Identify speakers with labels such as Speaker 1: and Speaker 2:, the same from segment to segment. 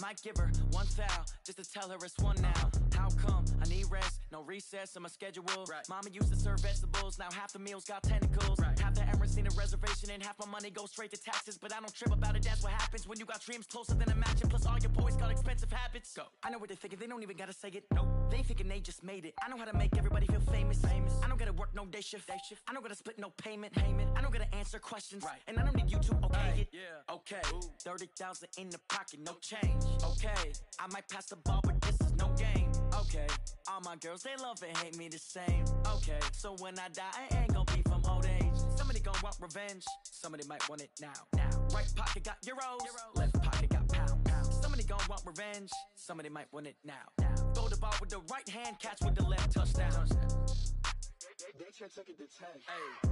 Speaker 1: Might give her one foul just to tell her it's one now. How come I need rest? No recess in my schedule. Right. Mama used to serve vegetables, now half the meals got tentacles. Right. Half the Emirates need a reservation and half my money goes straight to taxes. But I don't trip about it, that's what happens when you got dreams closer than a mansion. Plus all your boys got expensive habits. Go. I know what they're thinking, they don't even gotta say it. Nope. They thinking they just made it. I know how to make everybody feel famous. I don't gotta work no day shift. I don't gotta split no payment. I don't gotta answer questions. Right. And I don't need you to okay it. Yeah. Okay. Ooh. 30,000 in the pocket, no change. Okay. I might pass the ball, but this is no game. Okay. All my girls, they love and hate me the same. Okay. So when I die, I ain't gonna be from old age. Somebody gon' want revenge. Somebody might want it now. Right pocket got euros. Left pocket got pounds. Somebody gon' want revenge. Somebody might want it now. Throw the ball with the right hand, catch with the left, touchdown. They can't take it to 10. Hey.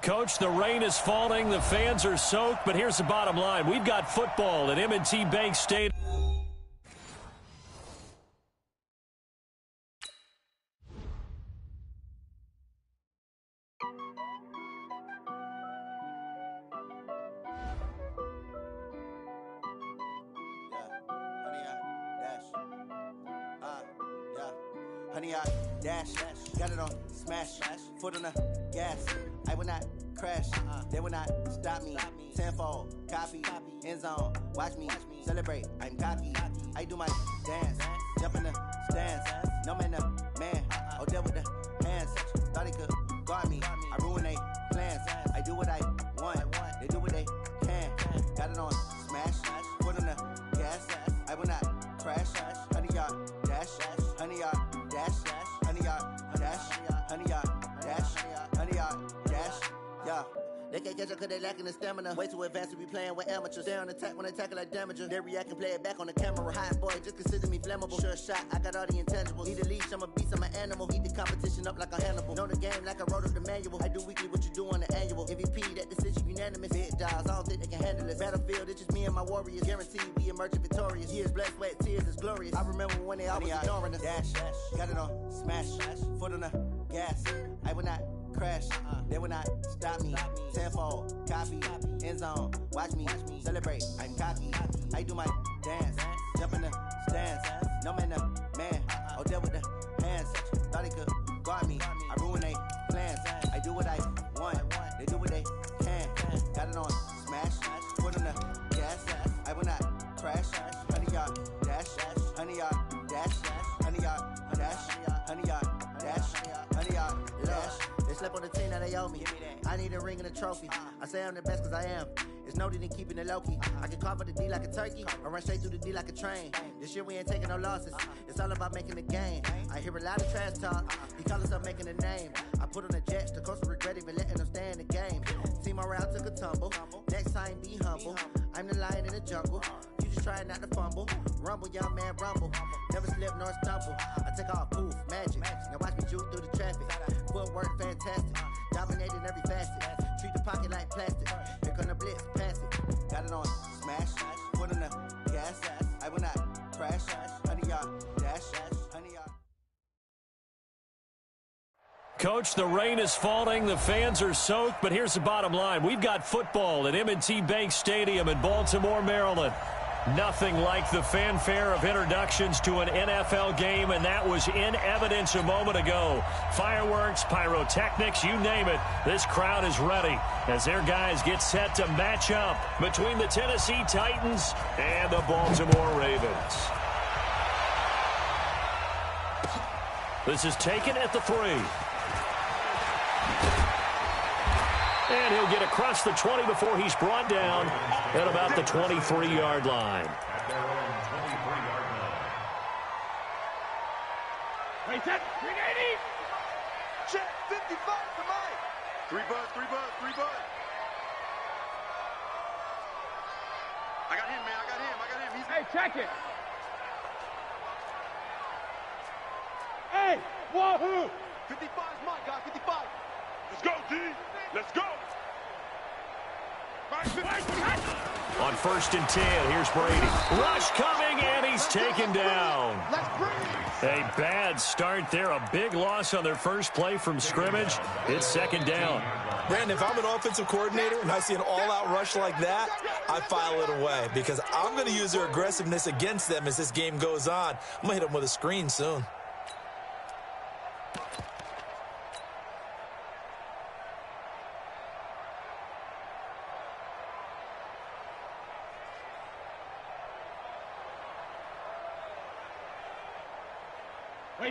Speaker 2: Coach, the rain is falling, the fans are soaked, but here's the bottom line. We've got football at M&T Bank Stadium.
Speaker 3: Honey, I dash, got it on smash, foot on the gas. I will not crash, they will not stop me. Tenfold, copy, end zone, watch me celebrate. I'm cocky, I do my dance, jump in the stands. No man, the man, oh, there with the hands. Thought he could guard me, I ruin they plans. I do what I want, they do what they can. Got it on smash, foot on the gas. I will not crash, honey, y'all dash, honey, y'all dash, honey, y'all dash, honey, y'all dash, honey, y'all dash, yeah. They can't catch up cause they lacking the stamina. Way too advanced to be playing with amateurs. Stay on attack when they tackle like damager. They react and play it back on the camera. Hot boy, just consider me flammable. Sure shot, I got all the intangibles. Need a leash, I'm a beast, I'm an animal. Heat the competition up like a Hannibal. Know the game like I wrote up the manual. I do weekly what you do on the annual. MVP, that decision unanimous. Big dials, I don't think they can handle it. Battlefield, it's just me and my warriors. Guaranteed we emerging victorious. Years, blood, sweat, tears, it's glorious. I remember when they always ignoring us. Dash, got it on smash, foot on the gas. I will not crash, they will not stop me. Tenfold, copy, end zone, watch me celebrate. I'm cocky, I do my dance, jump in the stands. No man, the man, oh, there with the hands. Thought he could guard me, I ruin they plans. I do what I want, they do what they can. Got it on smash, foot on the gas. I will not crash, honey, y'all dash, honey, y'all dash, honey, y'all dash, honey, y'all dash, honey, y'all dash. They slept on the team that they owe me. I need a ring and a trophy. I say I'm the best cause I am. It's know that they keeping it low-key. I can carve up the D like a turkey, or run straight through the D like a train. This year we ain't taking no losses. It's all about making the game. I hear a lot of trash talk. He call us up making a name. I put on the Jets, the coach will regret even letting them stay in the game. Team morale took a tumble. Next time be humble. I'm the lion in the jungle. You just try not to fumble. Rumble, young man, rumble. Never slip nor stumble. I take off, poof, magic. Now watch me juke through the traffic. Footwork fantastic. Dominating every facet. Treat the pocket like plastic. Here come the blitz, pass it. Got it on smash. Foot on the gas. I will not crash. 100-yard dash. 100-yard.
Speaker 2: Coach, the rain is falling, the fans are soaked, but here's the bottom line. We've got football at M&T Bank Stadium in Baltimore, Maryland. Nothing like the fanfare of introductions to an NFL game, and that was in evidence a moment ago. Fireworks, pyrotechnics, you name it. This crowd is ready as their guys get set to match up between the Tennessee Titans and the Baltimore Ravens. This is taken at the 3. And he'll get across the 20 before he's brought down at about the 23-yard line.
Speaker 4: Wait, set, 380.
Speaker 5: Check, 55 to Mike. 3 bud. I got him, man. I got him.
Speaker 4: Hey, check it. Hey, wahoo.
Speaker 5: 55 is Mike, guy, 55.
Speaker 4: Let's go, D. Let's go.
Speaker 2: On 1st and 10, here's Brady. Rush coming, and he's taken down. A bad start there. A big loss on their first play from scrimmage. It's 2nd down.
Speaker 6: Brandon, if I'm an offensive coordinator and I see an all-out rush like that, I file it away because I'm going to use their aggressiveness against them as this game goes on. I'm going to hit them with a screen soon.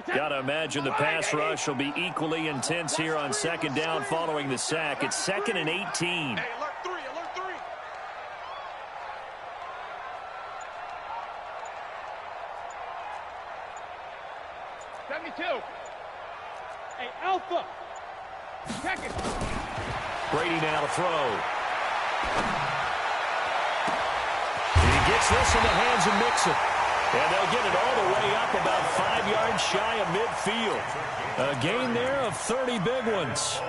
Speaker 2: Got to imagine the pass rush will be equally intense here on 2nd down following the sack. It's 2nd and 18.
Speaker 5: Hey, alert 3.
Speaker 4: 72. Hey, Alpha. Check it.
Speaker 2: Brady now to throw. He gets this in the hands of Mixon. And they'll get it all the way up about 5 yards shy of midfield. A gain there of 30 big ones.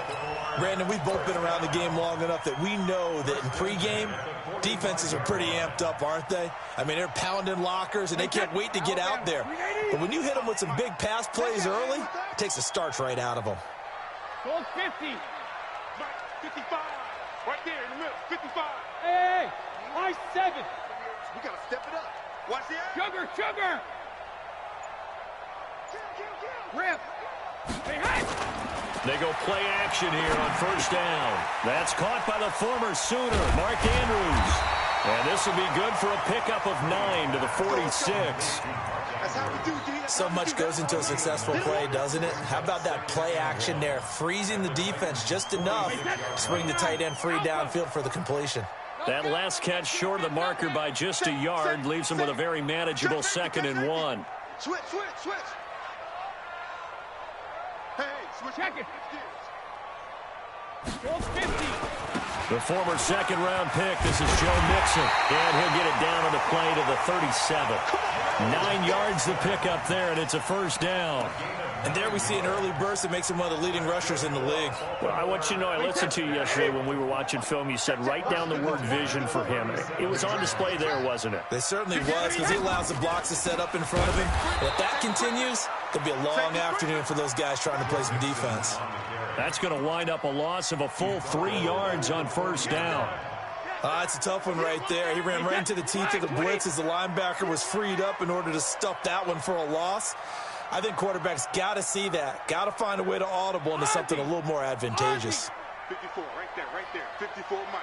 Speaker 6: Brandon, we've both been around the game long enough that we know that in pregame, defenses are pretty amped up, aren't they? I mean, they're pounding lockers, and they can't wait to get out there. But when you hit them with some big pass plays early, it takes the starch right out of them.
Speaker 4: Goal 50.
Speaker 5: 55. Right there in the middle. 55.
Speaker 4: Hey, I-7.
Speaker 5: We got to step it up. Watch the air.
Speaker 4: Sugar. Rip. Hey, hey.
Speaker 2: They go play action here on 1st down. That's caught by the former Sooner, Mark Andrews. And this will be good for a pickup of 9 to the 46.
Speaker 5: That's how we do, D.
Speaker 6: So much goes into a successful play, doesn't it? How about that play action there, freezing the defense just enough to bring the tight end free downfield for the completion.
Speaker 2: That last catch short of the marker by just a yard leaves them with a very manageable 2nd and 1.
Speaker 5: Switch. Hey, switch.
Speaker 4: Check it. Goal 50.
Speaker 2: The former 2nd-round pick, this is Joe Mixon. And he'll get it down on the play to the 37. 9 yards the pickup there, and it's a 1st down.
Speaker 6: And there we see an early burst that makes him one of the leading rushers in the league.
Speaker 2: Well, I want you to know, I listened to you yesterday when we were watching film. You said write down the word vision for him. It was on display there, wasn't it?
Speaker 6: It certainly was, because he allows the blocks to set up in front of him. And if that continues, it'll be a long afternoon for those guys trying to play some defense.
Speaker 2: That's going to wind up a loss of a full 3 yards on 1st down.
Speaker 6: It's a tough one right there. He ran right into the teeth of the blitz as the linebacker was freed up in order to stuff that one for a loss. I think quarterbacks got to see that. Got to find a way to audible into something a little more advantageous.
Speaker 5: 54, right there. 54, Mike.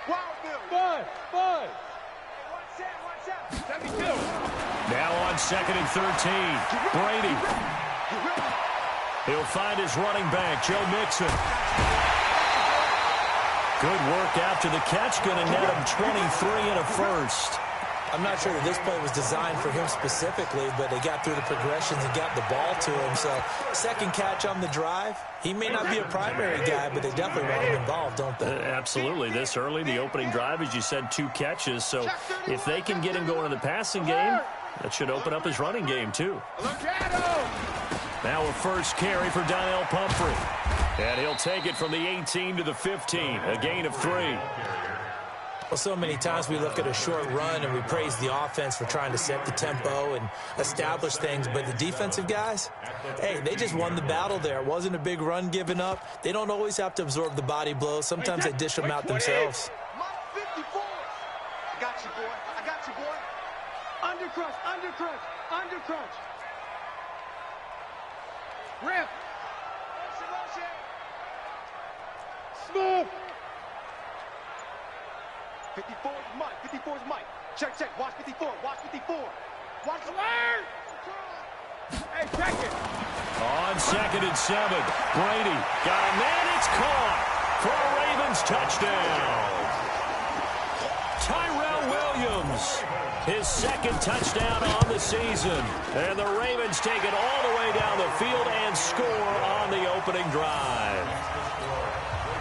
Speaker 5: Wow, Bill.
Speaker 4: Bud. Hey, watch out. 72.
Speaker 2: Now on 2nd and 13. Brady. He'll find his running back, Joe Mixon. Good work after the catch. Going to net him 23 and a first.
Speaker 6: I'm not sure that this play was designed for him specifically, but they got through the progressions and got the ball to him. So, second catch on the drive. He may not be a primary guy, but they definitely want him involved, don't they?
Speaker 2: Absolutely. This early, the opening drive, as you said, 2 catches. So, if they can get him going in the passing game, that should open up his running game, too. Now a first carry for Donnell Pumphrey. And he'll take it from the 18 to the 15, a gain of 3.
Speaker 6: Well, so many times we look at a short run and we praise the offense for trying to set the tempo and establish things, but the defensive guys, hey, they just won the battle there. It wasn't a big run given up. They don't always have to absorb the body blows. Sometimes they dish them out themselves.
Speaker 4: I got you, boy. I got you, boy. Undercrunch, undercrunch, undercrunch. Rip. Smooth. 54 is Mike. 54 is Mike. Check, check. Watch 54. Watch 54. Watch alert. Hey, check it.
Speaker 2: On 2nd and 7. Brady got a man. It's caught for a Ravens touchdown. Tyrell Williams, his 2nd touchdown on the season. And the Ravens take it all the way down the field and score on the opening drive.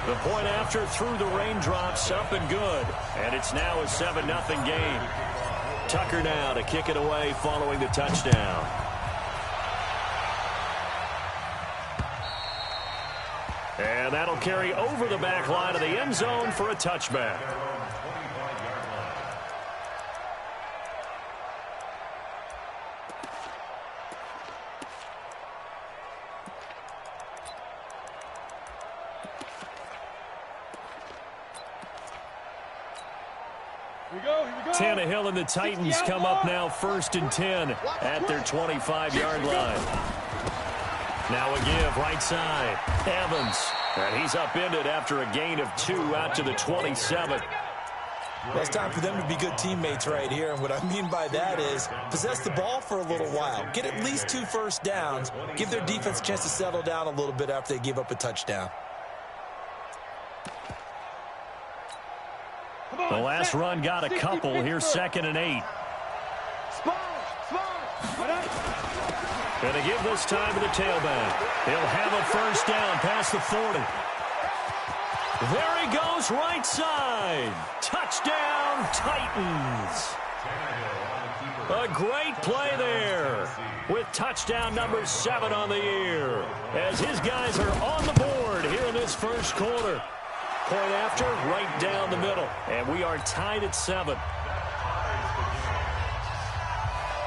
Speaker 2: The point after through the raindrops, up and good. And it's now a 7-0 game. Tucker now to kick it away following the touchdown. And that'll carry over the back line of the end zone for a touchback. Tannehill and the Titans come up now 1st and 10 at their 25-yard line. Now a give right side. Evans. And he's upended after a gain of 2 out to the 27.
Speaker 6: Well, it's time for them to be good teammates right here. And what I mean by that is possess the ball for a little while. Get at least 2 first downs. Give their defense a chance to settle down a little bit after they give up a touchdown.
Speaker 2: The last run got a couple. Here's 2nd and 8. Going to give this time to the tailback. He'll have a first down past the 40. There he goes, right side. Touchdown, Titans. A great play there with touchdown number 7 on the year as his guys are on the board here in this first quarter. Point after, right down the middle. And we are tied at 7.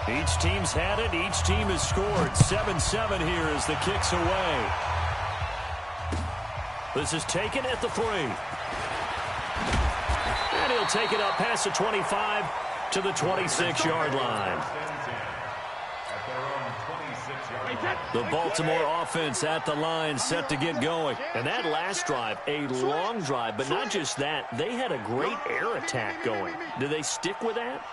Speaker 2: Each team's had it. Each team has scored. 7-7 here as the kick's away. This is taken at the 3. And he'll take it up past the 25 to the 26-yard line. The Baltimore offense at the line, set to get going. And that last drive, a long drive, but not just that. They had a great air attack going. Do they stick with that?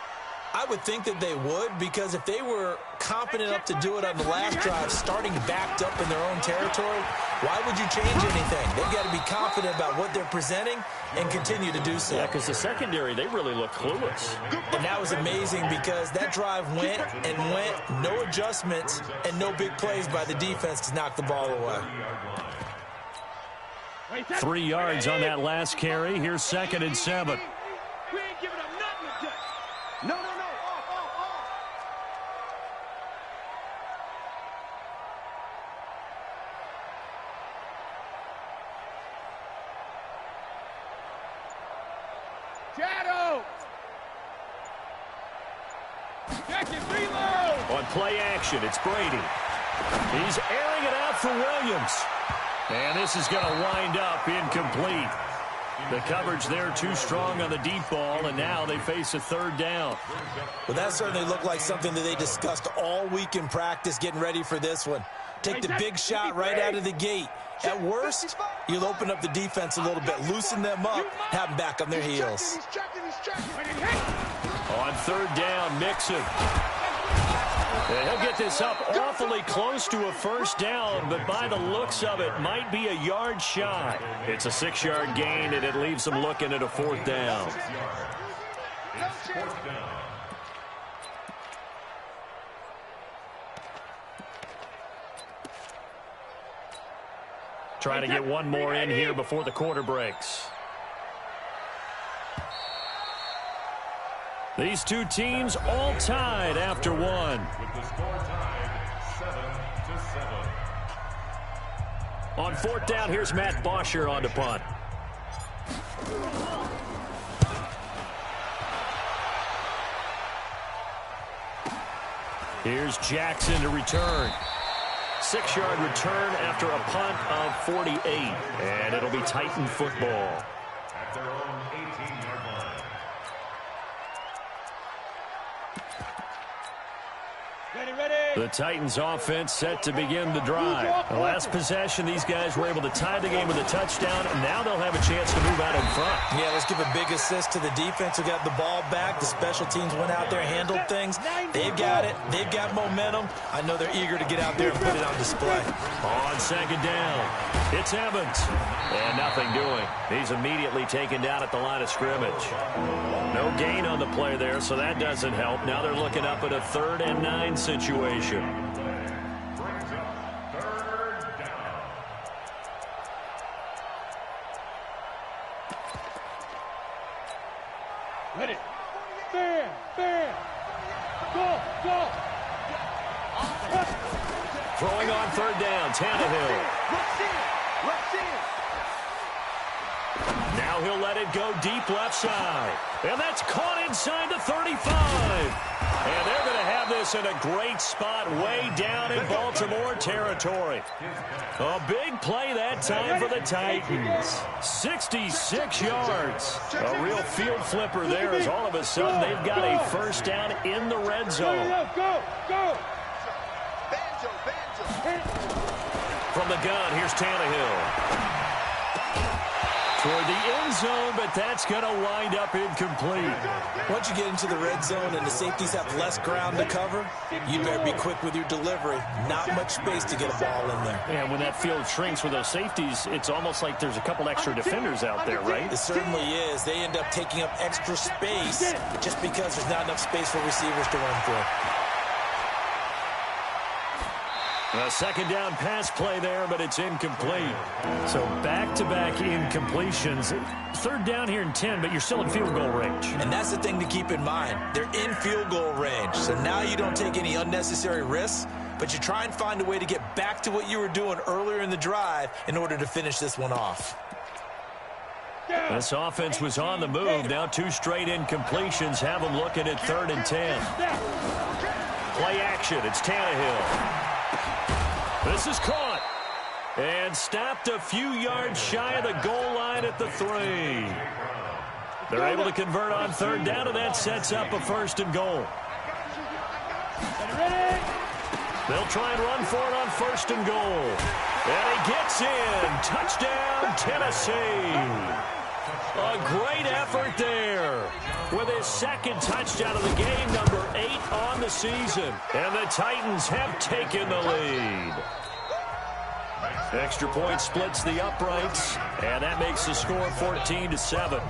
Speaker 6: I would think that they would, because if they were confident enough to do it on the last drive, starting backed up in their own territory, why would you change anything? They've got to be confident about what they're presenting and continue to do so.
Speaker 2: Yeah, because the secondary, they really look clueless.
Speaker 6: And that was amazing because that drive went and went, no adjustments and no big plays by the defense to knock the ball away.
Speaker 2: 3 yards on that last carry. Here's 2nd and 7.
Speaker 4: We ain't giving up nothing today. No, no, no. Off. Shadow. Check it, reload.
Speaker 2: On play action, it's Brady. He's airing it out for Williams. And this is going to wind up incomplete. The coverage there too strong on the deep ball, and now they face a 3rd down.
Speaker 6: Well, that certainly looked like something that they discussed all week in practice getting ready for this one. Take the big shot right out of the gate. At worst, you'll open up the defense a little bit, loosen them up, have them back on their heels.
Speaker 2: On 3rd down, Mixon. And he'll get this up awfully close to a first down, but by the looks of it, might be a yard shy. It's a 6-yard gain, and it leaves them looking at a 4th down. Trying to get one more in here before the quarter breaks. These two teams all tied after one.
Speaker 7: With the score tied 7-7.
Speaker 2: On 4th down, here's Matt Bosher on to punt. Here's Jackson to return. 6-yard return after a punt of 48. And it'll be Titan football.
Speaker 7: At their own 18-yard line.
Speaker 2: The Titans offense set to begin the drive. The last possession, these guys were able to tie the game with a touchdown, and now they'll have a chance to move out in front.
Speaker 6: Yeah, let's give a big assist to the defense who got the ball back. The special teams went out there, handled things. They've got it. They've got momentum. I know they're eager to get out there and put it on display.
Speaker 2: On 2nd down, it's Evans. And nothing doing. He's immediately taken down at the line of scrimmage. No gain on the play there, so that doesn't help. Now they're looking up at a 3rd and 9 situation.
Speaker 7: Brings up 3rd down.
Speaker 4: Ready. Fair. Go.
Speaker 2: Throwing on 3rd down, Tannehill.
Speaker 4: Let's see it.
Speaker 2: Now he'll let it go deep left side. And that's caught inside the 35. And they're going to have this in a great spot way down in Baltimore territory. A big play that time for the Titans. 66 yards. A real field flipper there as all of a sudden they've got a first down in the red zone.
Speaker 4: Go.
Speaker 2: From the gun, here's Tannehill. Toward the end zone, but that's going to wind up incomplete.
Speaker 6: Once you get into the red zone and the safeties have less ground to cover, you better be quick with your delivery. Not much space to get a ball in there.
Speaker 2: And when that field shrinks with those safeties, it's almost like there's a couple extra defenders out there, right?
Speaker 6: It certainly is. They end up taking up extra space just because there's not enough space for receivers to run through.
Speaker 2: A 2nd down pass play there, but it's incomplete. So back-to-back incompletions. 3rd down here in 10, but you're still in field goal range.
Speaker 6: And that's the thing to keep in mind. They're in field goal range. So now you don't take any unnecessary risks, but you try and find a way to get back to what you were doing earlier in the drive in order to finish this one off.
Speaker 2: This offense was on the move. Now 2 straight incompletions have them looking at 3rd and 10. Play action. It's Tannehill. This is caught and stopped a few yards shy of the goal line at the 3. They're able to convert on 3rd down, and that sets up a 1st and goal. They'll try and run for it on 1st and goal. And he gets in. Touchdown, Tennessee. A great effort there with his 2nd touchdown of the game, number 8 on the season. And the Titans have taken the lead. Extra point splits the uprights, and that makes the score 14-7.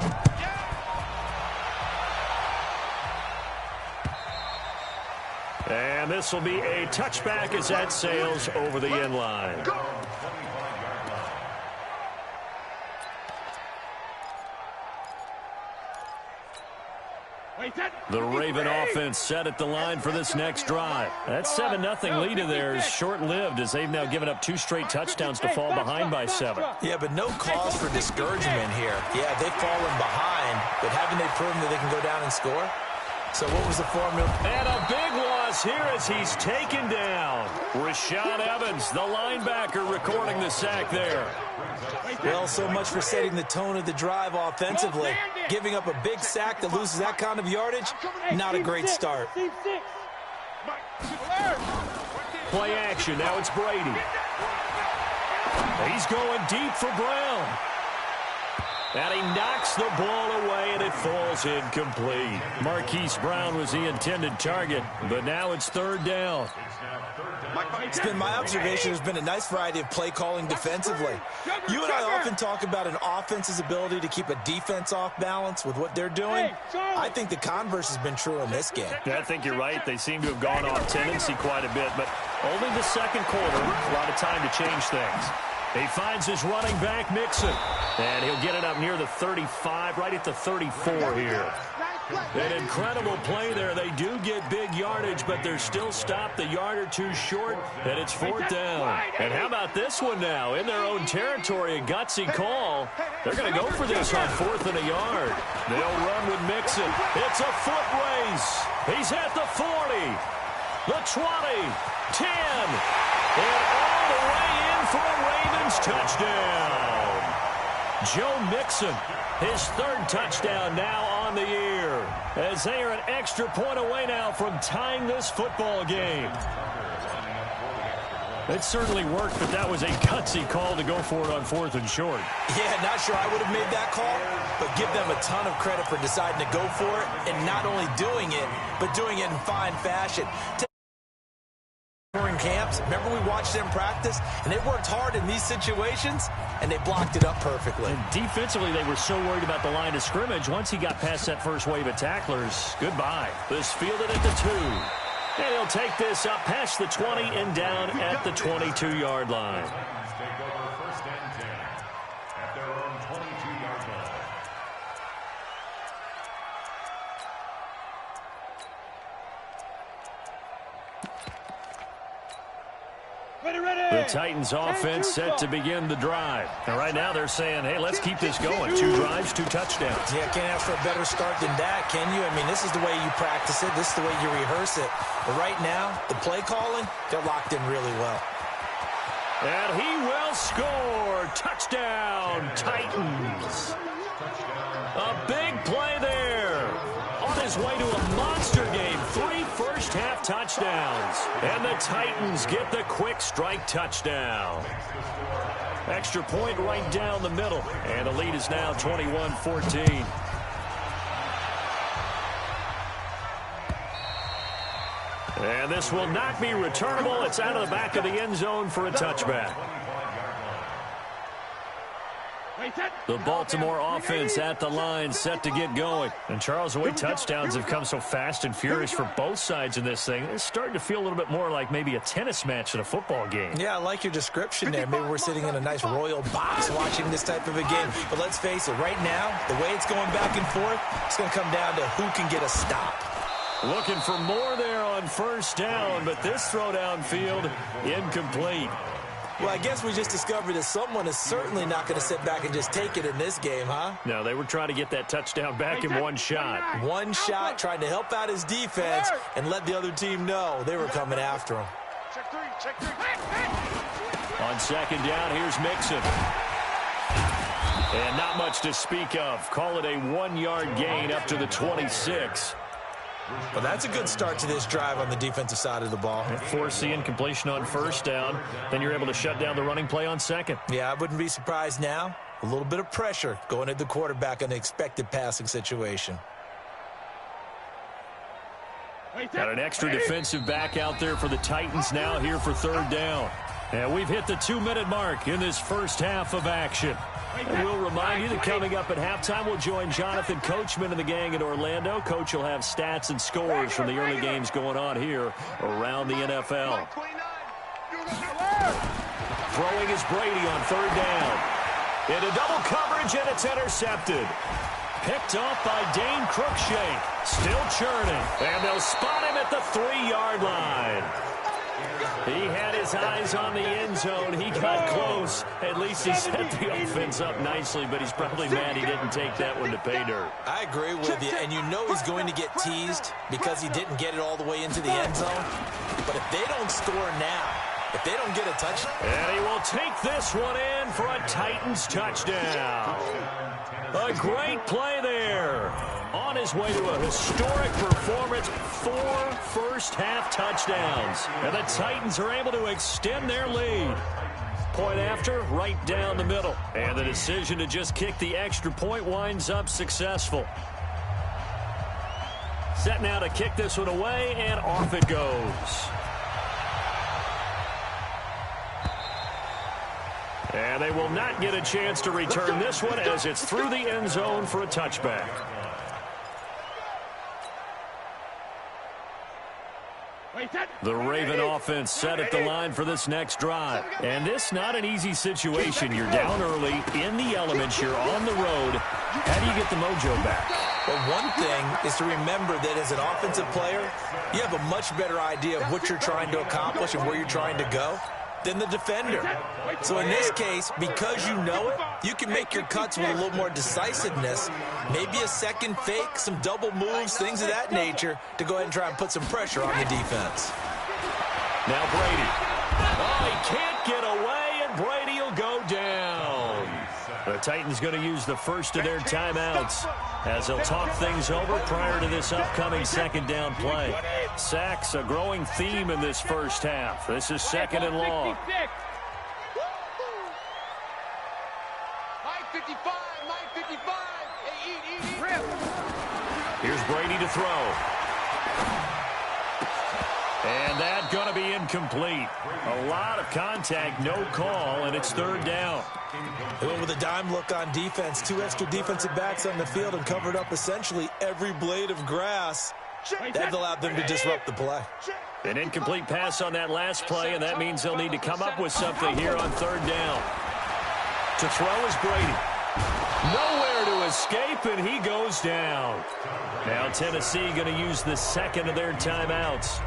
Speaker 2: And this will be a touchback as that sails over the end line. The Raven offense set at the line for this next drive. That 7-0 lead of theirs short-lived as they've now given up 2 straight touchdowns to fall behind by 7.
Speaker 6: Yeah, but no cause for discouragement here. Yeah, they've fallen behind, but haven't they proven that they can go down and score? So what was the formula?
Speaker 2: And a big loss here as he's taken down. Rashaan Evans, the linebacker, recording the sack there.
Speaker 6: Well, so much for setting the tone of the drive offensively. Giving up a big sack that loses that kind of yardage, not a great start.
Speaker 2: Play action. Now it's Brady. He's going deep for Brown. And he knocks the ball away, and it falls incomplete. Marquise Brown was the intended target, but now it's third down.
Speaker 6: It's been my observation there's been a nice variety of play calling defensively. You and I often talk about an offense's ability to keep a defense off balance with what they're doing. I think the converse has been true in this game.
Speaker 2: I think you're right. They seem to have gone off tendency quite a bit, but only the second quarter, a lot of time to change things. He finds his running back, Mixon, and he'll get it up near the 35, right at the 34 here. An incredible play there. They do get big yardage, but they're still stopped a yard or two short, and it's fourth down. And how about this one now? In their own territory, a gutsy call. They're going to go for this on fourth and a yard. They'll run with Mixon. It's a foot race. He's at the 40, the 20, 10, and all the way in for a Ravens touchdown. Joe Mixon, his third touchdown now on the year, as they are an extra point away now from tying this football game. It certainly worked, but that was a gutsy call to go for it on fourth and short.
Speaker 6: Yeah, not sure I would have made that call, but give them a ton of credit for deciding to go for it and not only doing it, but doing it in fine fashion. During camps, remember we watched them practice, and they worked hard in these situations, and they blocked it up perfectly.
Speaker 2: And defensively, they were so worried about the line of scrimmage. Once he got past that first wave of tacklers, goodbye. This fielded at the 2. And he'll take this up past the 20 and down at the 22-yard line.
Speaker 7: Take over first and 10 at their own 22-yard line.
Speaker 2: The Titans offense set to begin the drive. And right now they're saying, hey, let's keep this going. 2 drives, 2 touchdowns.
Speaker 6: Yeah, can't ask for a better start than that, can you? I mean, this is the way you practice it. This is the way you rehearse it. But right now, the play calling, they're locked in really well.
Speaker 2: And he will score. Touchdown, Titans. A big play there. On his way to a monster game. 3 first-half touchdowns. And the Titans get the quick strike touchdown. Extra point right down the middle. And the lead is now 21-14. And this will not be returnable. It's out of the back of the end zone for a touchback. The Baltimore offense at the line, set to get going. And Charles, the way touchdowns have come so fast and furious for both sides in this thing, it's starting to feel a little bit more like maybe a tennis match than a football game.
Speaker 6: Yeah, I like your description there. Maybe we're sitting in a nice royal box watching this type of a game. But let's face it, right now, the way it's going back and forth, it's going to come down to who can get a stop.
Speaker 2: Looking for more there on first down, but this throw downfield incomplete.
Speaker 6: Well, I guess we just discovered that someone is certainly not going to sit back and just take it in this game, huh?
Speaker 2: No, they were trying to get that touchdown back in one shot.
Speaker 6: One shot, trying to help out his defense and let the other team know they were coming after him.
Speaker 4: Check three.
Speaker 2: On second down, here's Mixon. And not much to speak of. Call it a 1-yard gain up to the 26.
Speaker 6: Well, that's a good start to this drive on the defensive side of the ball.
Speaker 2: Force the incompletion on first down. Then you're able to shut down the running play on second.
Speaker 6: Yeah, I wouldn't be surprised now. A little bit of pressure going at the quarterback in an expected passing situation.
Speaker 2: Got an extra defensive back out there for the Titans now here for third down. And we've hit the 2-minute mark in this first half of action. And we'll remind you that coming up at halftime, we'll join Jonathan Coachman and the gang in Orlando. Coach will have stats and scores from the early games going on here around the NFL. Throwing is Brady on third down. Into double coverage, and it's intercepted. Picked off by Dane Cruikshank. Still churning. And they'll spot him at the 3-yard line. He had his eyes on the end zone. He got close. At least he set the offense up nicely, but he's probably mad he didn't take that one to pay dirt.
Speaker 6: I agree with you, and you know he's going to get teased because he didn't get it all the way into the end zone. But if they don't score now, if they don't get a touchdown.
Speaker 2: And he will take this one in for a Titans touchdown. A great play there. On his way to a historic performance, 4 first-half touchdowns. And the Titans are able to extend their lead. point after, right down the middle. And the decision to just kick the extra point winds up successful. Set now to kick this one away, and off it goes. And they will not get a chance to return this one as it's through the end zone for a touchback. The Raven offense set at the line for this next drive. And this not an easy situation. You're down early, in the elements, you're on the road. How do you get the mojo back?
Speaker 6: Well, one thing is to remember that as an offensive player, you have a much better idea of what you're trying to accomplish and where you're trying to go than the defender. So in this case, because you know it, you can make your cuts with a little more decisiveness, maybe a second fake, some double moves, things of that nature, to go ahead and try and put some pressure on the defense.
Speaker 2: Now Brady. Oh, he can't get away, and Brady will go down. The Titans going to use the first of their timeouts as they'll talk things over prior to this upcoming second down play. Sacks, a growing theme in this first half. This is second and long. Here's Brady to throw. And that's going to be incomplete. A lot of contact, no call, and it's third down.
Speaker 6: They went with a dime look on defense. 2 extra defensive backs on the field and covered up essentially every blade of grass. That allowed them to disrupt the play.
Speaker 2: An incomplete pass on that last play, and that means they'll need to come up with something here on third down. To throw is Brady. Nowhere to escape, and he goes down. Now Tennessee going to use the second of their timeouts.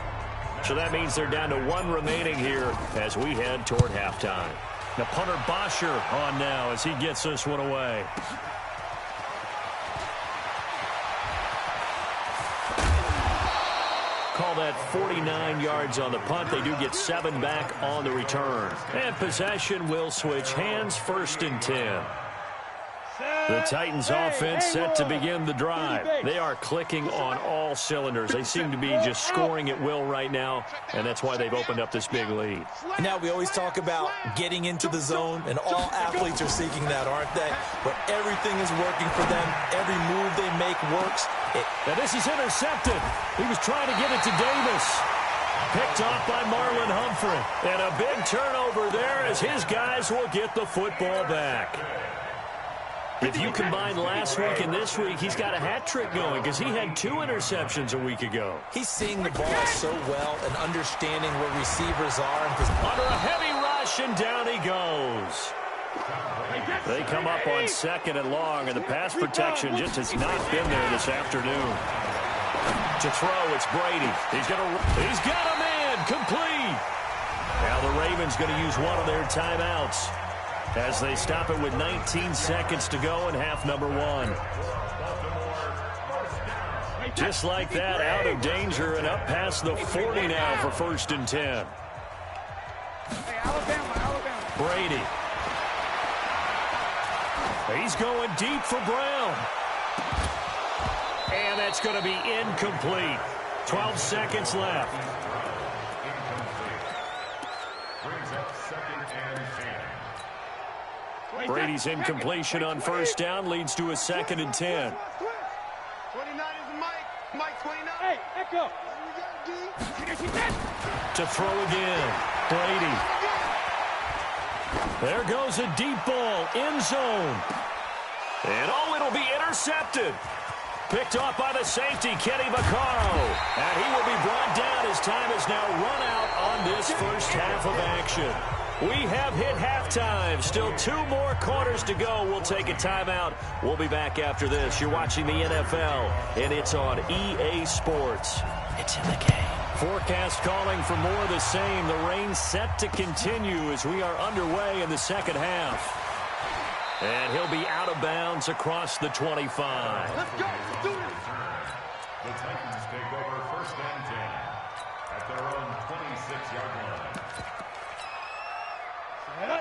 Speaker 2: So that means they're down to 1 remaining here as we head toward halftime. Now punter Bosher on now as he gets this one away. Call that 49 yards on the punt. They do get 7 back on the return. And possession will switch hands, 1st and 10. The Titans offense set to begin the drive. They are clicking on all cylinders. They seem to be just scoring at will right now, and that's why they've opened up this big lead.
Speaker 6: Now we always talk about getting into the zone, and all athletes are seeking that, aren't they? But everything is working for them. Every move they make works.
Speaker 2: Now this is intercepted. He was trying to get it to Davis. Picked off by Marlon Humphrey. And a big turnover there as his guys will get the football back. If you combine last week and this week, he's got a hat trick going because he had 2 interceptions a week ago.
Speaker 6: He's seeing the ball so well and understanding where receivers are.
Speaker 2: Under a heavy rush, and down he goes. They come up on 2nd and long, and the pass protection just has not been there this afternoon. To throw, it's Brady. He's got a man complete. Now the Ravens going to use one of their timeouts as they stop it with 19 seconds to go in half number 1. Just like that, out of danger and up past the 40 now for 1st and 10. Brady. He's going deep for Brown. And that's going to be incomplete. 12 seconds left. Brady's incompletion on 1st down leads to a 2nd and 10.
Speaker 4: 29 is Mike 29.
Speaker 8: Hey, echo.
Speaker 2: To throw again. Brady. There goes a deep ball. End zone. And it'll be intercepted. Picked off by the safety, Kenny Vaccaro. And he will be brought down as time is now run out on this first half of action. We have hit halftime. Still 2 more quarters to go. We'll take a timeout. We'll be back after this. You're watching the NFL, and it's on EA Sports. It's in the game. Forecast calling for more of the same. The rain set to continue as we are underway in the second half. And he'll be out of bounds across the 25.
Speaker 4: Let's go. Let's do it.
Speaker 7: The Titans take over 1st and 10 at their own 26-yard line.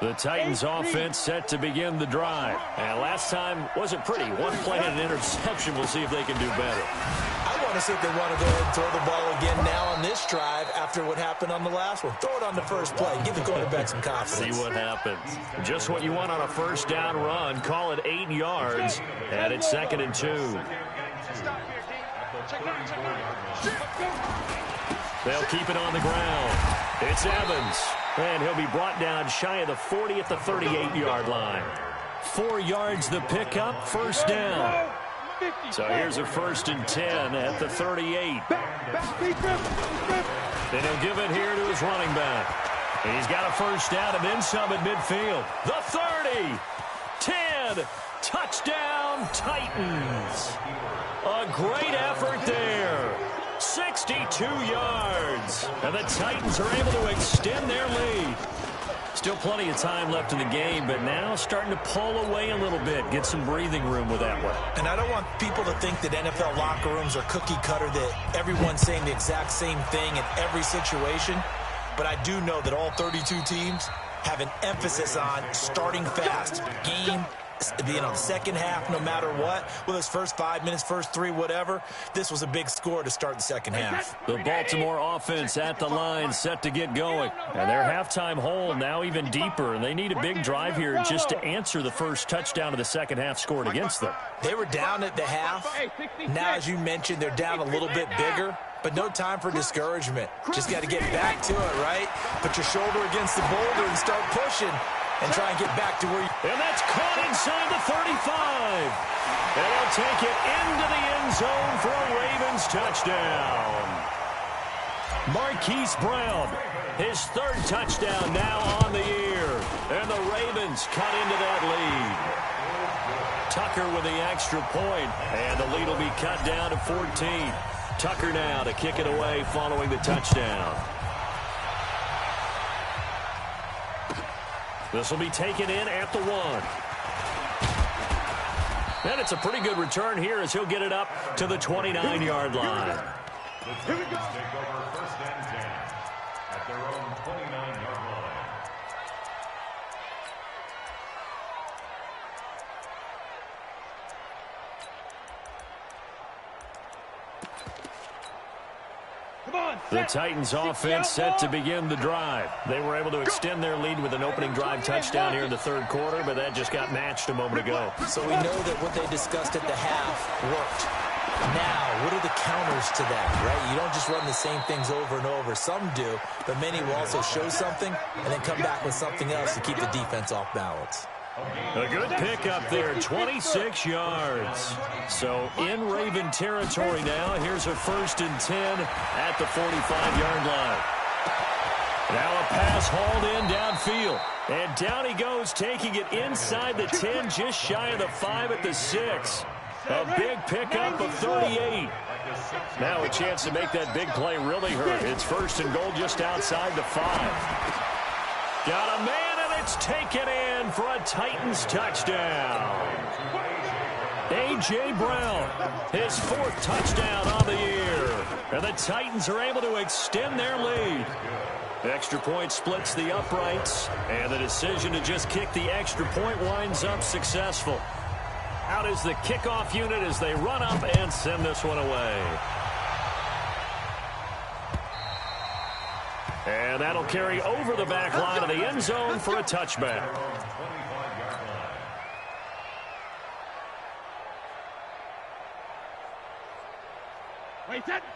Speaker 2: The Titans offense set to begin the drive. And last time wasn't pretty. 1 play and an interception. We'll see if they can do better.
Speaker 6: I want honestly, if they want to go ahead and throw the ball again now on this drive after what happened on the last one, throw it on the first play. Give the quarterback some confidence.
Speaker 2: See what happens. Just what you want on a first down run. Call it 8 yards, and it's 2nd and 2. They'll keep it on the ground. It's Evans, and he'll be brought down shy of the 40 at the 38-yard line. 4 yards the pickup, first down. So here's a 1st and 10 at the 38. And he'll give it here to his running back. And he's got a first down and then some at midfield. The 30, 10, touchdown Titans. A great effort there. 62 yards. And the Titans are able to extend their lead. Still plenty of time left in the game, but now starting to pull away a little bit, get some breathing room with that one.
Speaker 6: And I don't want people to think that NFL locker rooms are cookie cutter, that everyone's saying the exact same thing in every situation. But I do know that all 32 teams have an emphasis on starting fast. Game, the second half, no matter what, whether it's first 5 minutes, first 3, whatever, this was a big score to start the second half.
Speaker 2: The Baltimore offense at the line, set to get going. And their halftime hole now even deeper, and they need a big drive here just to answer the first touchdown of the second half scored against them.
Speaker 6: They were down at the half. Now, as you mentioned, they're down a little bit bigger, but no time for discouragement. Just got to get back to it, right? Put your shoulder against the boulder and start pushing. And try and get back to where you...
Speaker 2: And that's caught inside the 35. And he'll take it into the end zone for a Ravens touchdown. Marquise Brown, his 3rd touchdown now on the year. And the Ravens cut into that lead. Tucker with the extra point, and the lead will be cut down to 14. Tucker now to kick it away following the touchdown. This will be taken in at the 1. And it's a pretty good return here as he'll get it up to the 29-yard line.
Speaker 7: Here we go. Take over 1st and 10 at their own 29-yard line.
Speaker 2: The Titans offense set to begin the drive. They were able to extend their lead with an opening drive touchdown here in the 3rd quarter, but that just got matched a moment ago.
Speaker 6: So we know that what they discussed at the half worked. Now, what are the counters to that, right? You don't just run the same things over and over. Some do, but many will also show something and then come back with something else to keep the defense off balance.
Speaker 2: A good pickup there, 26 yards. So in Raven territory now. Here's a 1st and 10 at the 45-yard line. Now a pass hauled in downfield. And down he goes, taking it inside the 10, just shy of the 5 at the 6. A big pickup of 38. Now a chance to make that big play really hurt. It's 1st and goal just outside the 5. Got a man. It's taken in for a Titans touchdown. A.J. Brown, his 4th touchdown on the year. And the Titans are able to extend their lead. Extra point splits the uprights, and the decision to just kick the extra point winds up successful. Out is the kickoff unit as they run up and send this one away. And that'll carry over the back line of the end zone for a touchback.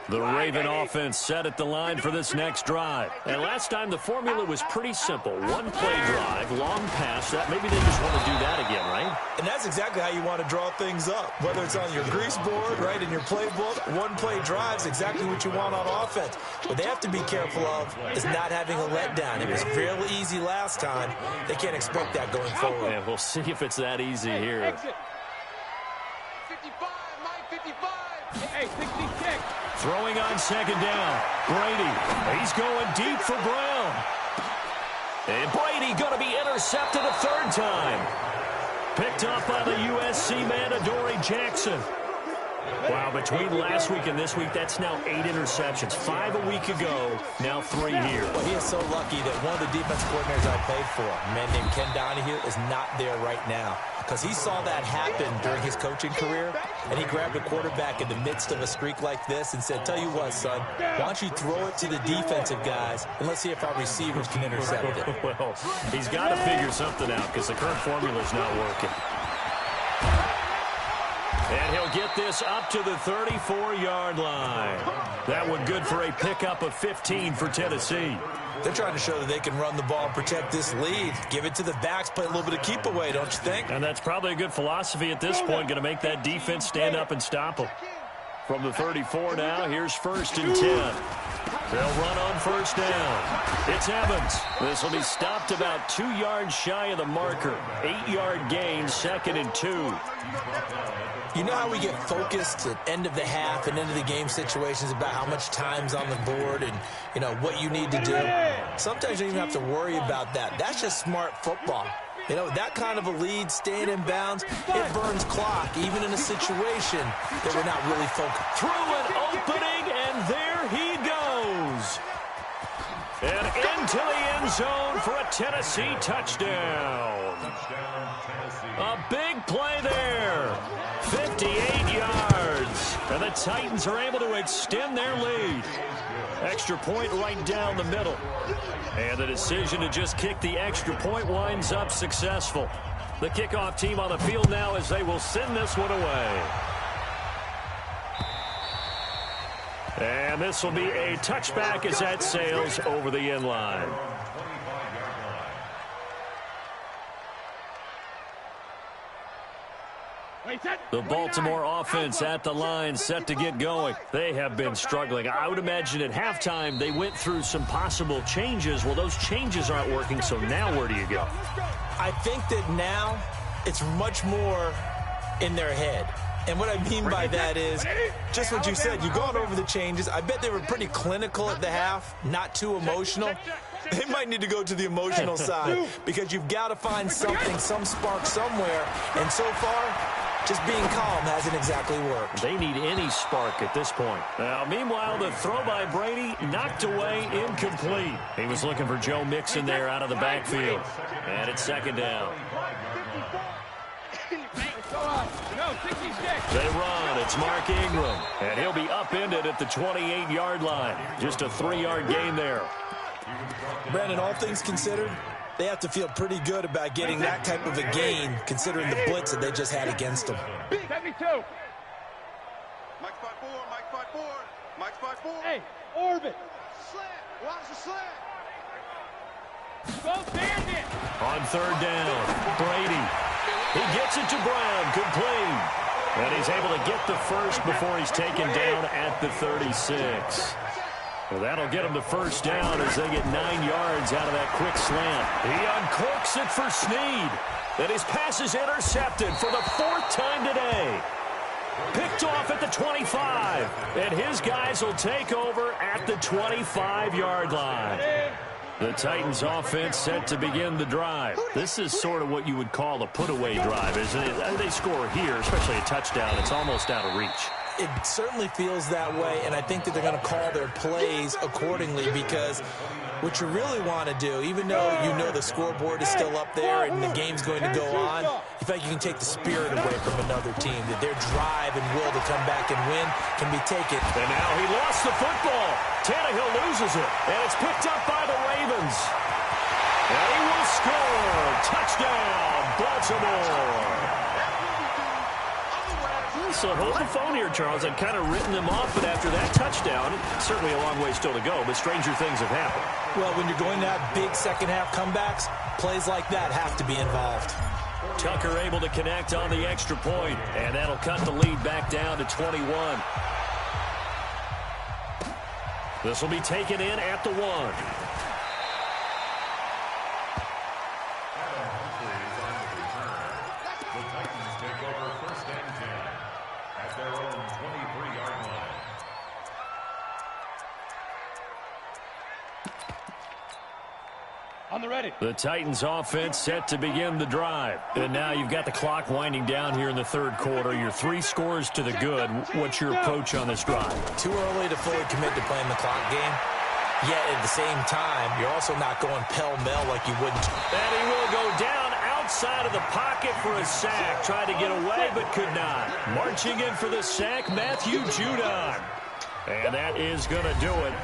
Speaker 2: The Raven offense set at the line for this next drive. And last time the formula was pretty simple. 1-play drive, long pass. Maybe they just want to do that again, right?
Speaker 6: And that's exactly how you want to draw things up. Whether it's on your grease board, right, in your playbook, 1-play drive's exactly what you want on offense. What they have to be careful of is not having a letdown. It was real easy last time. They can't expect that going forward.
Speaker 2: Yeah, we'll see if it's that easy here.
Speaker 4: 55, Mike, 55. Hey, 66.
Speaker 2: Throwing on 2nd down. Brady, he's going deep for Brown. And Brady going to be intercepted a 3rd time. Picked up by the USC man, Adoree Jackson. Wow, between last week and this week, that's now 8 interceptions. 5 a week ago, now 3 here.
Speaker 6: Well, he is so lucky that one of the defense coordinators I played for, a man named Ken Donahue, is not there right now. Because he saw that happen during his coaching career, and he grabbed a quarterback in the midst of a streak like this and said, tell you what, son, why don't you throw it to the defensive guys, and let's see if our receivers can intercept it.
Speaker 2: Well, he's got to figure something out because the current formula is not working. And he'll get this up to the 34-yard line. That one good for a pickup of 15 for Tennessee.
Speaker 6: They're trying to show that they can run the ball and protect this lead. Give it to the backs, play a little bit of keep away, don't you think?
Speaker 2: And that's probably a good philosophy at this point, going to make that defense stand up and stop them. From the 34 now, here's 1st and 10. They'll run on 1st down. It's Evans. This will be stopped about 2 yards shy of the marker. 8-yard gain, 2nd and 2.
Speaker 6: You know how we get focused at end of the half and end of the game situations about how much time's on the board and, you know, what you need to do? Sometimes you don't even have to worry about that. That's just smart football. You know, that kind of a lead, staying in bounds, it burns clock, even in a situation that we're not really focused.
Speaker 2: Through an opening, and there he goes. And into the end zone for a Tennessee touchdown. A big play there. 58 yards. And the Titans are able to extend their lead. Extra point right down the middle. And the decision to just kick the extra point winds up successful. The kickoff team on the field now as they will send this one away. And this will be a touchback as that sails over the end line. The Baltimore offense at the line set to get going. They have been struggling. I would imagine at halftime they went through some possible changes. Well, those changes aren't working, so now where do you go?
Speaker 6: I think that now it's much more in their head. And what I mean by that is just what you said. You've gone over the changes. I bet they were pretty clinical at the half, not too emotional. They might need to go to the emotional side because you've got to find something, some spark somewhere. And so far, just being calm hasn't exactly worked.
Speaker 2: They need any spark at this point. Now, meanwhile, the throw by Brady knocked away, incomplete. He was looking for Joe Mixon there out of the backfield. And it's 2nd down. They run. It's Mark Ingram. And he'll be upended at the 28-yard line. Just a 3-yard gain there.
Speaker 6: Brandon, all things considered, they have to feel pretty good about getting that type of a gain, considering the blitz that they just had against them.
Speaker 4: 72.
Speaker 5: Mike 5-4, Mike 5-4, Mike 5-4.
Speaker 4: Hey, orbit. Slant. Watch the slant. Go bandit.
Speaker 2: On 3rd down, Brady. He gets it to Brown, complete. And he's able to get the first before he's taken down at the 36. Well, that'll get him the 1st down as they get 9 yards out of that quick slant. He uncorks it for Snead. And his pass is intercepted for the 4th time today. Picked off at the 25. And his guys will take over at the 25-yard line. The Titans offense set to begin the drive. This is sort of what you would call a put-away drive, isn't it? They score here, especially a touchdown. It's almost out of reach.
Speaker 6: It certainly feels that way, and I think that they're going to call their plays accordingly because what you really want to do, even though you know the scoreboard is still up there and the game's going to go on, in fact, you can take the spirit away from another team, that their drive and will to come back and win can be taken.
Speaker 2: And now he lost the football. Tannehill loses it, and it's picked up by the Ravens. And he will score. Touchdown, Baltimore. So hold the phone here, Charles. I'd kind of written them off, but after that touchdown, certainly a long way still to go, but stranger things have happened.
Speaker 6: Well, when you're going to have big second-half comebacks, plays like that have to be involved.
Speaker 2: Tucker able to connect on the extra point, and that'll cut the lead back down to 21. This will be taken in at the 1.
Speaker 4: On the ready.
Speaker 2: The Titans offense set to begin the drive. And now you've got the clock winding down here in the third quarter. You're 3 scores to the good. What's your approach on this drive?
Speaker 6: Too early to fully commit to playing the clock game. Yet at the same time, you're also not going pell-mell like you wouldn't.
Speaker 2: And he will go down outside of the pocket for a sack. Tried to get away but could not. Marching in for the sack, Matthew Judon. And that is going to do it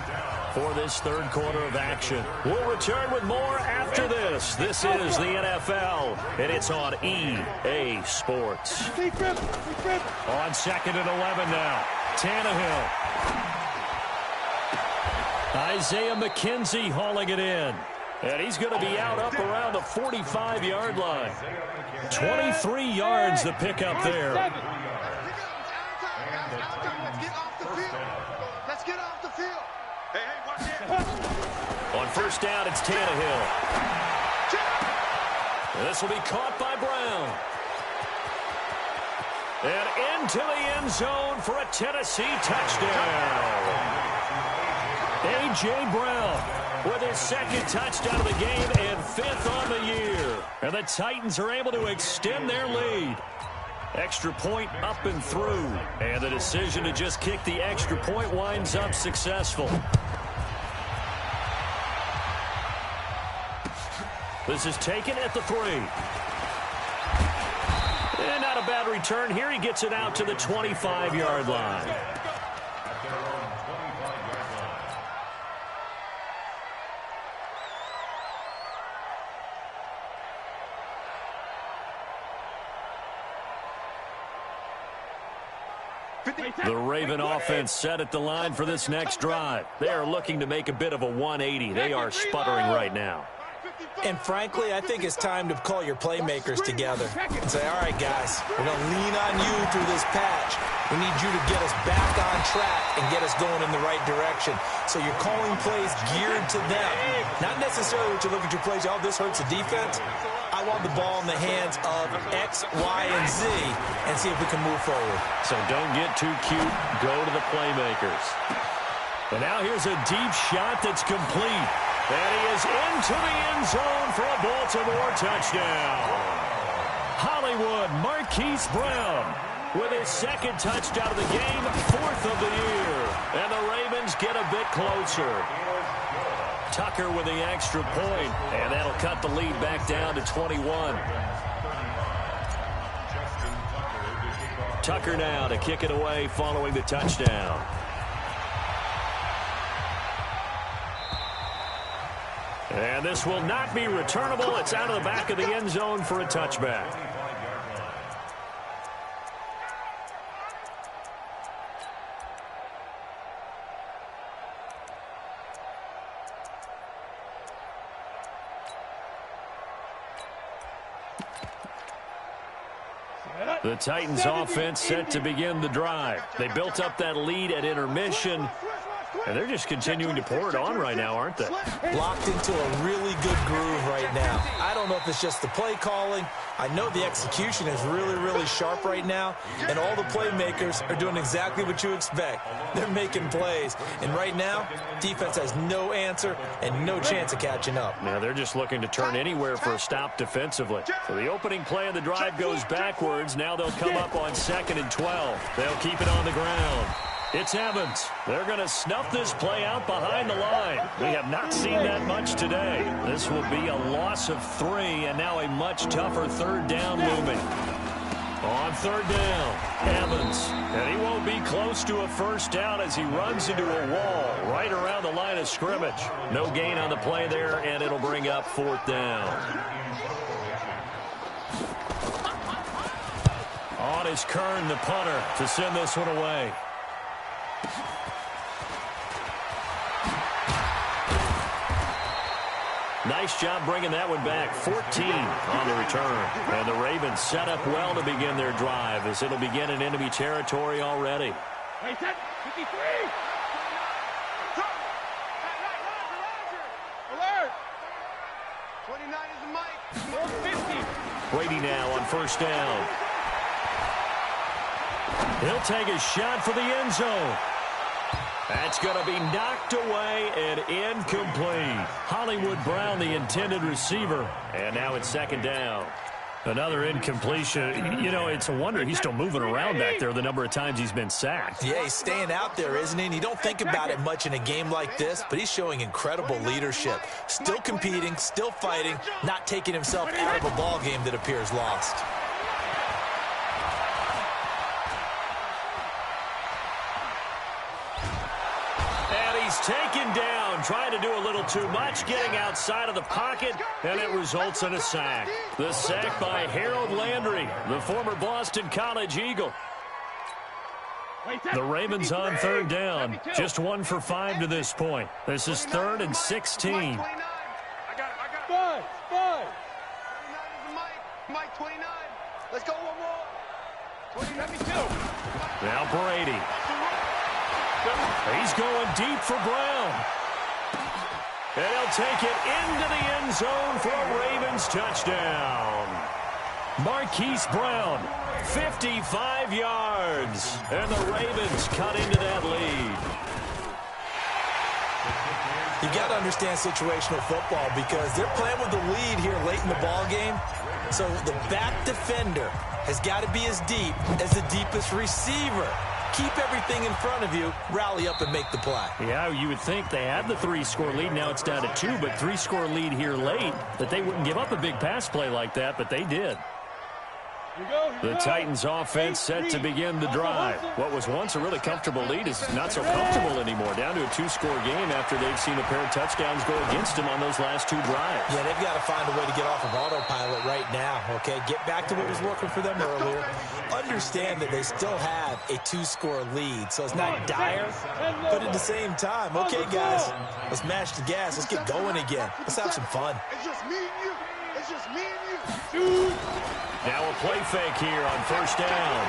Speaker 2: for this third quarter of action. We'll return with more after this. This is the NFL, and it's on EA Sports. On 2nd and 11 now. Tannehill. Isaiah McKenzie hauling it in. And he's going to be out up around the 45-yard line. 23 yards the pickup there.
Speaker 4: Let's get off the field. Hey, watch it.
Speaker 2: On first down, it's Tannehill. And this will be caught by Brown. And into the end zone for a Tennessee touchdown. A.J. Brown with his 2nd touchdown of the game and 5th on the year. And the Titans are able to extend their lead. Extra point up and through. And the decision to just kick the extra point winds up successful. This is taken at the 3. And not a bad return here. He gets it out to the 25-yard line. The Raven offense set at the line for this next drive. They are looking to make a bit of a 180. They are sputtering right now.
Speaker 6: And frankly, I think it's time to call your playmakers together and say, all right, guys, we're going to lean on you through this patch. We need you to get us back on track and get us going in the right direction. So you're calling plays geared to them. Not necessarily what you look at your plays, oh, this hurts the defense. I want the ball in the hands of X, Y, and Z and see if we can move forward.
Speaker 2: So don't get too cute. Go to the playmakers. And now here's a deep shot that's complete. And he is into the end zone for a Baltimore touchdown. Hollywood Marquise Brown with his 2nd touchdown of the game, 4th of the year. And the Ravens get a bit closer. Tucker with the extra point, and that'll cut the lead back down to 21. Tucker now to kick it away following the touchdown. And this will not be returnable. It's out of the back of the end zone for a touchback. The Titans offense set to begin the drive. They built up that lead at intermission, and they're just continuing to pour it on right now, aren't they?
Speaker 6: Locked into a really good groove right now. I don't know if it's just the play calling. I know the execution is really, really sharp right now, and all the playmakers are doing exactly what you expect. They're making plays, and right now, defense has no answer and no chance of catching up.
Speaker 2: Now they're just looking to turn anywhere for a stop defensively. So the opening play of the drive goes backwards. Now they'll come up on 2nd and 12. They'll keep it on the ground. It's Evans. They're going to snuff this play out behind the line. We have not seen that much today. This will be a loss of 3, and now a much tougher 3rd down looming. On 3rd down, Evans. And he won't be close to a 1st down as he runs into a wall right around the line of scrimmage. No gain on the play there, and it'll bring up 4th down. On is Kern, the punter, to send this one away. Nice job bringing that one back. 14 on the return. And the Ravens set up well to begin their drive as it'll begin in enemy territory already.
Speaker 4: Hey, 53! Alert! 29 is the mic. 50.
Speaker 2: Brady now on 1st down. He'll take a shot for the end zone. That's going to be knocked away and incomplete. Hollywood Brown, the intended receiver. And now it's second down. Another incompletion. You know, it's a wonder he's still moving around back there the number of times he's been sacked.
Speaker 6: Yeah, he's staying out there, isn't he? And you don't think about it much in a game like this, but he's showing incredible leadership. Still competing, still fighting, not taking himself out of a ball game that appears lost.
Speaker 2: He's taken down, trying to do a little too much, getting outside of the pocket, and it results in a sack. The sack by Harold Landry, the former Boston College Eagle. The Ravens on third down, just 1 for 5 to this point. This is 3rd and 16.
Speaker 4: I got it. Mike 29. Let's go one more. 22.
Speaker 2: Now Brady. He's going deep for Brown. And he'll take it into the end zone for a Ravens touchdown. Marquise Brown, 55 yards. And the Ravens cut into that lead.
Speaker 6: You got to understand situational football because they're playing with the lead here late in the ball game. So the back defender has got to be as deep as the deepest receiver. Keep everything in front of you, rally up and make the play.
Speaker 2: Yeah, you would think they had the 3-score lead. Now it's down to 2, but 3-score lead here late, that they wouldn't give up a big pass play like that, but they did. The Titans offense set to begin the drive. What was once a really comfortable lead is not so comfortable anymore. Down to a 2-score game after they've seen a pair of touchdowns go against them on those last 2 drives.
Speaker 6: Yeah, they've got to find a way to get off of autopilot right now, okay? Get back to what was working for them earlier. Understand that they still have a 2-score lead, so it's not dire, but at the same time, okay, guys, let's mash the gas. Let's get going again. Let's have some fun.
Speaker 4: It's just me and you. It's just me and you.
Speaker 2: Now a play fake here on first down.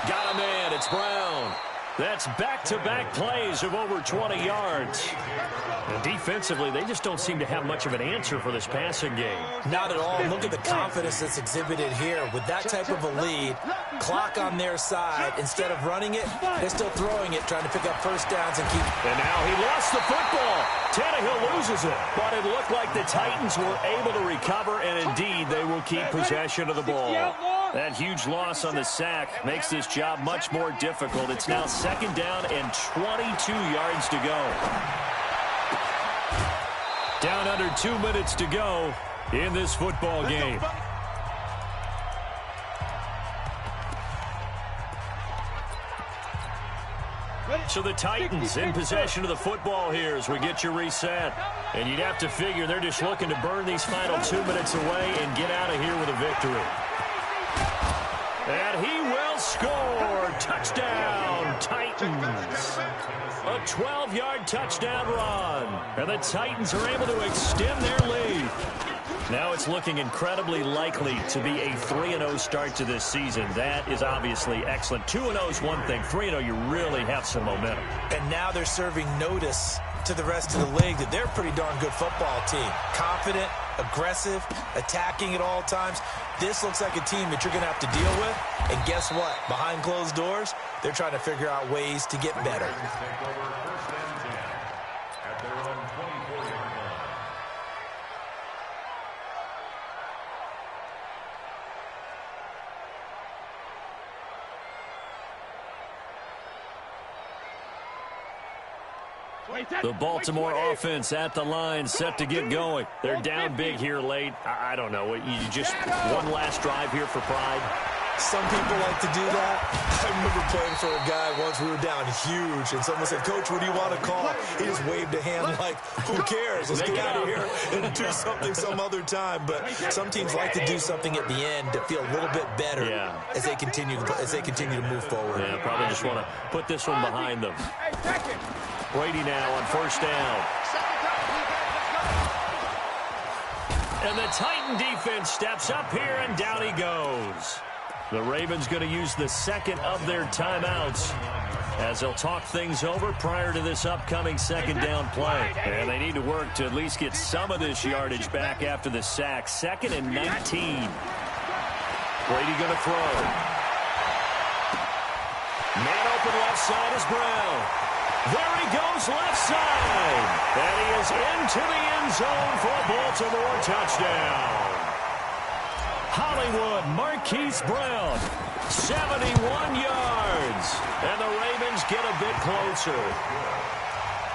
Speaker 2: Got a man. It's Brown. That's back-to-back plays of over 20 yards. And defensively, they just don't seem to have much of an answer for this passing game.
Speaker 6: Not at all. Look at the confidence that's exhibited here. With that type of a lead, clock on their side, instead of running it, they're still throwing it, trying to pick up first downs and keep.
Speaker 2: And now he lost the football. Tannehill loses it. But it looked like the Titans were able to recover, and indeed, they will keep possession of the ball. That huge loss on the sack makes this job much more difficult. It's now second down and 22 yards to go. Down under 2 minutes to go in this football game. So the Titans in possession of the football here as we get you reset. And you'd have to figure they're just looking to burn these final 2 minutes away and get out of here with a victory. And he will score. Touchdown, Titans. A 12-yard touchdown run. And the Titans are able to extend their lead. Now it's looking incredibly likely to be a 3-0 start to this season. That is obviously excellent. 2-0 is one thing. 3-0, you really have some momentum.
Speaker 6: And now they're serving notice to the rest of the league that they're a pretty darn good football team. Confident, aggressive, attacking at all times. This looks like a team that you're going to have to deal with. And guess what? Behind closed doors, they're trying to figure out ways to get better.
Speaker 2: The Baltimore offense at the line, set to get going. They're down big here late. I don't know. You just one last drive here for pride.
Speaker 6: Some people like to do that. I remember playing for a guy once. We were down huge, and someone said, "Coach, what do you want to call?" He just waved a hand like, "Who cares? Let's get out of here and do something some other time." But some teams like to do something at the end to feel a little bit better as they continue to move forward.
Speaker 2: Yeah, probably just want to put this one behind them. Brady now on first down. And the Titan defense steps up here, and down he goes. The Ravens going to use the second of their timeouts as they'll talk things over prior to this upcoming second down play. And they need to work to at least get some of this yardage back after the sack. 2nd and 19. Brady going to throw. Man open left side is Brown. There he goes left side. And he is into the end zone for a Baltimore touchdown. Hollywood Marquise Brown, 71 yards. And the Ravens get a bit closer.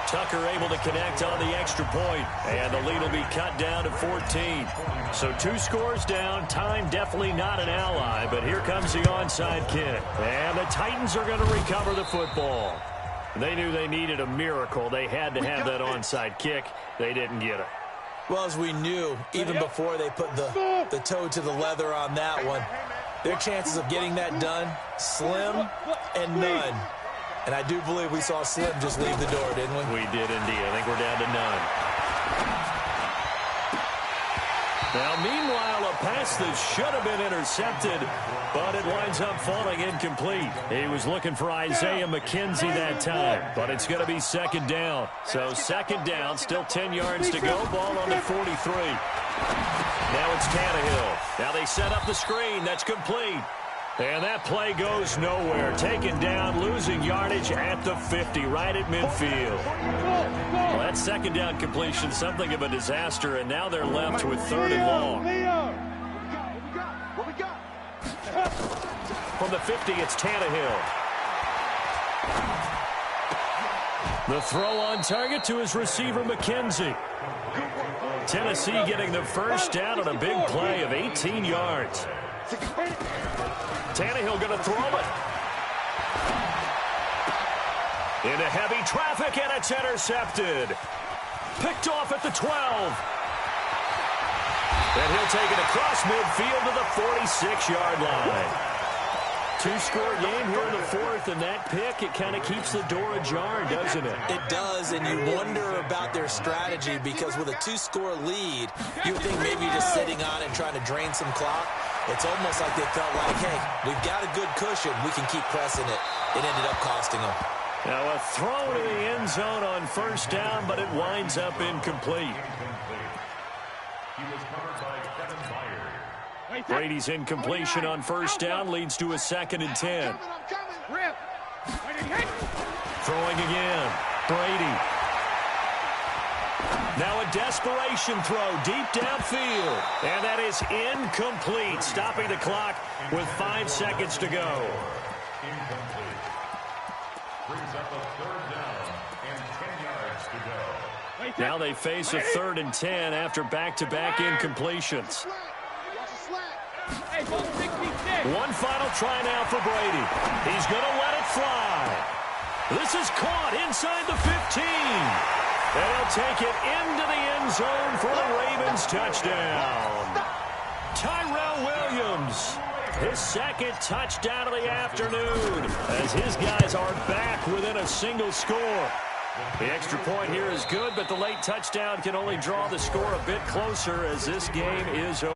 Speaker 2: Tucker able to connect on the extra point, and the lead will be cut down to 14. So 2 scores down. Time definitely not an ally, but here comes the onside kick. And the Titans are going to recover the football. They knew they needed a miracle. They had to have that onside kick. They didn't get it.
Speaker 6: Well, as we knew, even before they put the toe to the leather on that one, their chances of getting that done, slim and none. And I do believe we saw Slim just leave the door, didn't we?
Speaker 2: We did indeed. I think we're down to none. Now, meanwhile, a pass that should have been intercepted, but it winds up falling incomplete. He was looking for Isaiah McKenzie that time, but it's going to be second down. So second down, still 10 yards to go. Ball on the 43. Now it's Tannehill. Now they set up the screen. That's complete. And that play goes nowhere. Taken down, losing yardage at the 50, right at midfield. Well, that second down completion, something of a disaster, and now they're left with 3rd and long. From the 50, it's Tannehill. The throw on target to his receiver, McKenzie. Tennessee getting the first down on a big play of 18 yards. Tannehill going to throw it. Into heavy traffic, and it's intercepted. Picked off at the 12. And he'll take it across midfield to the 46-yard line. 2-score game here in the 4th, and that pick, it kind of keeps the door ajar, doesn't it?
Speaker 6: It does, and you wonder about their strategy, because with a 2-score lead, you would think maybe just sitting on it and trying to drain some clock. It's almost like they felt like, hey, we've got a good cushion. We can keep pressing it. It ended up costing them.
Speaker 2: Now a throw to the end zone on first down, but it winds up incomplete.
Speaker 7: He was covered by Kevin Byard.
Speaker 2: Brady's incompletion on first down leads to a 2nd and 10. Throwing again. Brady. Now a desperation throw deep downfield. And that is incomplete, stopping the clock with 5 seconds to go.
Speaker 7: Incomplete. Brings up a 3rd down and 10 yards to go.
Speaker 2: Now they face a 3rd and 10 after back-to-back incompletions. One final try now for Brady. He's going to let it fly. This is caught inside the 15. And he'll take it into the end zone for the Ravens touchdown. Tyrell Williams, his 2nd touchdown of the afternoon, as his guys are back within a single score. The extra point here is good, but the late touchdown can only draw the score a bit closer as this game is over.